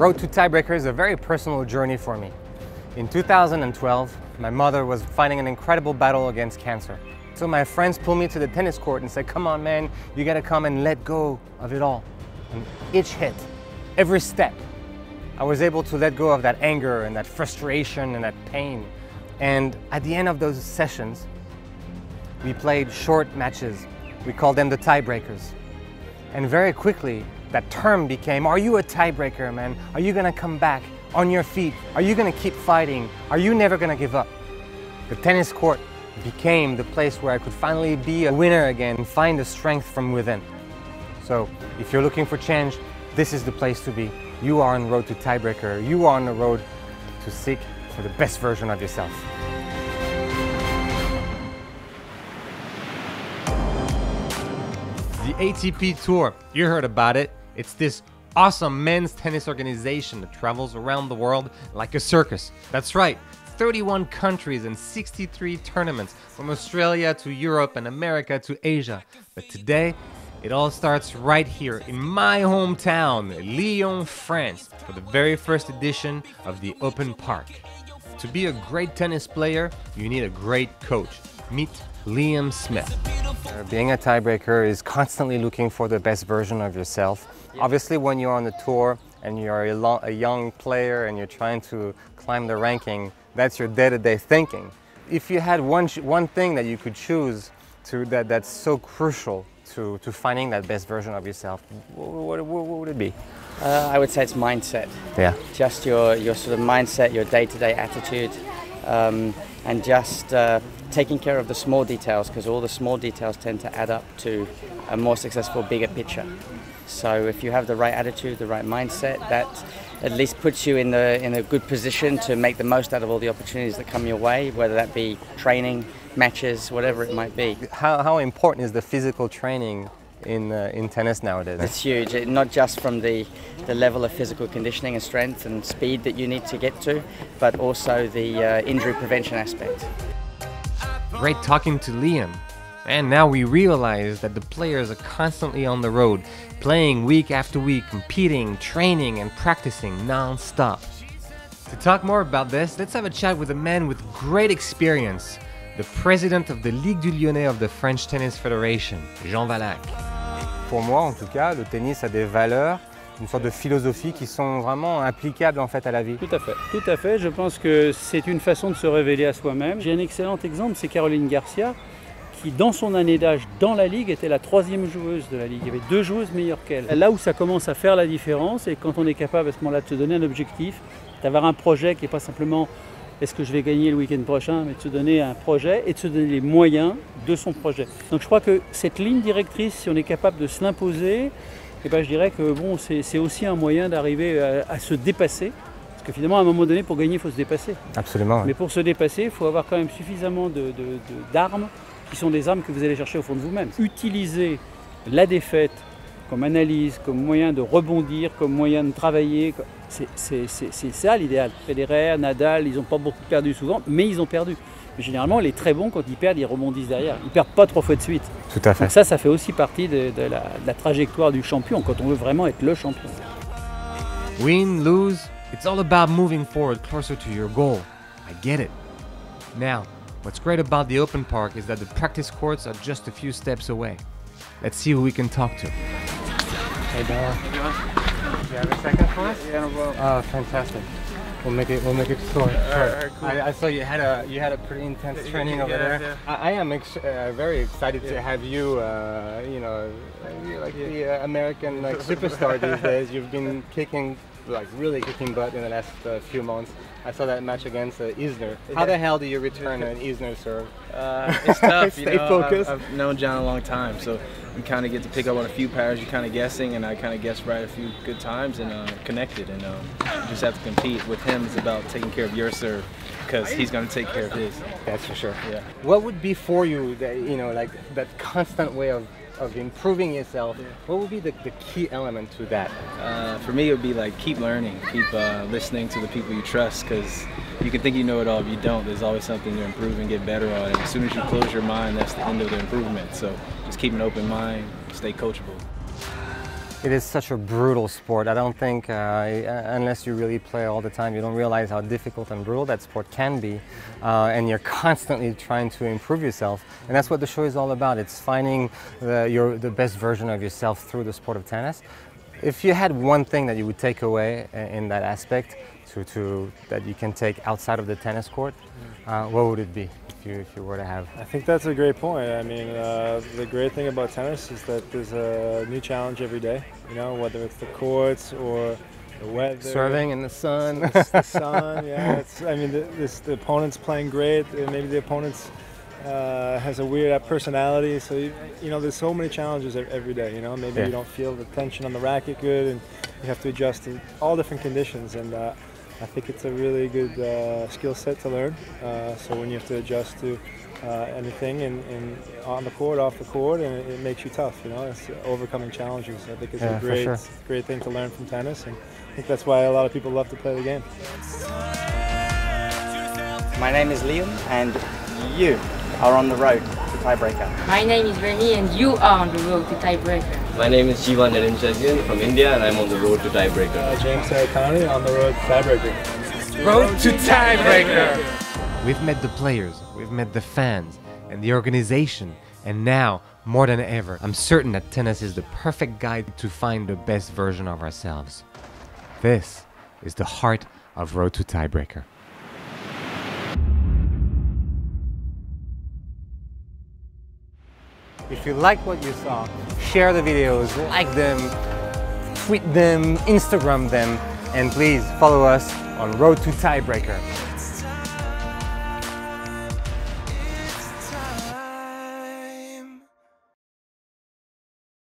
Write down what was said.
Road to Tiebreaker is a very personal journey for me. In 2012, my mother was fighting an incredible battle against cancer. So my friends pulled me to the tennis court and said, come on man, you gotta come and let go of it all. And each hit, every step, I was able to let go of that anger and that frustration and that pain. And at the end of those sessions, we played short matches. We called them the tiebreakers. And very quickly, that term became, are you a tiebreaker, man? Are you gonna come back on your feet? Are you gonna keep fighting? Are you never gonna give up? The tennis court became the place where I could finally be a winner again and find the strength from within. So if you're looking for change, this is the place to be. You are on the road to Tiebreaker. You are on the road to seek for the best version of yourself. The ATP Tour, you heard about it. It's this awesome men's tennis organization that travels around the world like a circus. That's right, 31 countries and 63 tournaments from Australia to Europe and America to Asia. But today, it all starts right here in my hometown, Lyon, France, for the very first edition of the Open Parc. To be a great tennis player, you need a great coach. Meet Liam Smith. Being a tiebreaker is constantly looking for the best version of yourself. Obviously, when you're on the tour and you're a young player and you're trying to climb the ranking, that's your day-to-day thinking. If you had one thing that you could choose that's so crucial to finding that best version of yourself, what would it be? I would say it's mindset. Yeah. Just your sort of mindset, your day-to-day attitude, and just taking care of the small details, because all the small details tend to add up to a more successful, bigger picture. So if you have the right attitude, the right mindset, that at least puts you in a good position to make the most out of all the opportunities that come your way, whether that be training, matches, whatever it might be. How important is the physical training in tennis nowadays? It's huge, not just from the level of physical conditioning and strength and speed that you need to get to, but also the injury prevention aspect. Great talking to Liam. And now we realize that the players are constantly on the road, playing week after week, competing, training, and practicing non-stop. To talk more about this, let's have a chat with a man with great experience, the president of the Ligue du Lyonnais of the French Tennis Federation, Jean Wallach. Pour moi, en tout cas, le tennis a des valeurs, une sorte de philosophie qui sont vraiment applicables en fait à la vie. Tout à fait, tout à fait. Je pense que c'est une façon de se révéler à soi-même. J'ai un excellent exemple, c'est Caroline Garcia, qui dans son année d'âge dans la Ligue était la 3e joueuse de la Ligue. Il y avait 2 joueuses meilleures qu'elle. Là où ça commence à faire la différence, et quand on est capable à ce moment-là de se donner un objectif, d'avoir un projet qui n'est pas simplement est-ce que je vais gagner le week-end prochain, mais de se donner un projet et de se donner les moyens de son projet. Donc je crois que cette ligne directrice, si on est capable de se l'imposer, eh ben je dirais que bon, c'est aussi un moyen d'arriver à se dépasser. Parce que finalement, à un moment donné, pour gagner, il faut se dépasser. Absolument. Mais pour se dépasser, il faut avoir quand même suffisamment d'armes qui sont des armes que vous allez chercher au fond de vous-même. Utiliser la défaite comme analyse, comme moyen de rebondir, comme moyen de travailler, c'est ça l'idéal. Federer, Nadal, ils n'ont pas beaucoup perdu souvent, mais ils ont perdu. Mais généralement, les très bons, quand ils perdent, ils rebondissent derrière. Ils ne perdent pas 3 fois de suite. Tout à fait. Donc ça fait aussi partie de la trajectoire du champion, quand on veut vraiment être le champion. Win, lose, it's all about moving forward closer to your goal. I get it. Now, what's great about the Open Parc is that the practice courts are just a few steps away. Let's see who we can talk to. Hey, Bella. Do you have a second for us? Yeah, no problem. Oh, fantastic. We'll make it short. Cool. I saw you had a pretty intense training over there. Yeah. I am very excited to have you. You're like the American superstar these days. You've been really kicking butt in the last few months. I saw that match against Isner. How the hell do you return an Isner serve? It's tough, Stay focused. I've known John a long time, so you kind of get to pick up on a few patterns. You're kind of guessing, and I kind of guessed right a few good times and connected. And you just have to compete with him. It's about taking care of your serve because he's going to take care of his. That's for sure. Yeah. What would be for you, that constant way of improving yourself? Yeah. What would be the key element to that? For me, it would be like keep learning, keep listening to the people you trust, because you can think you know it all, if you don't, there's always something to improve and get better on. And as soon as you close your mind, that's the end of the improvement. So just keep an open mind, stay coachable. It is such a brutal sport. I don't think, unless you really play all the time, you don't realize how difficult and brutal that sport can be. And you're constantly trying to improve yourself. And that's what the show is all about. It's finding the best version of yourself through the sport of tennis. If you had one thing that you would take away in that aspect that you can take outside of the tennis court, what would it be if you were to have? I think that's a great point. I mean, the great thing about tennis is that there's a new challenge every day, you know, whether it's the courts or the weather. Serving in the sun. The sun, yeah. I mean, the opponent's playing great, and maybe the opponent's has a weird personality, so you know there's so many challenges every day. You know, maybe you don't feel the tension on the racket good, and you have to adjust to all different conditions. And I think it's a really good skill set to learn. So when you have to adjust to anything and on the court, off the court, and it makes you tough. You know, it's overcoming challenges. I think it's a great thing to learn from tennis, and I think that's why a lot of people love to play the game. My name is Lyon, and you are on the road to Tiebreaker. My name is Remy, and you are on the road to Tiebreaker. My name is Jean Wallach from India, and I'm on the road to Tiebreaker. James Cerretani on the road to Tiebreaker. Road to Tiebreaker! We've met the players, we've met the fans, and the organization, and now, more than ever, I'm certain that tennis is the perfect guide to find the best version of ourselves. This is the heart of Road to Tiebreaker. If you like what you saw, share the videos, like them, tweet them, Instagram them, and please follow us on Road to Tiebreaker.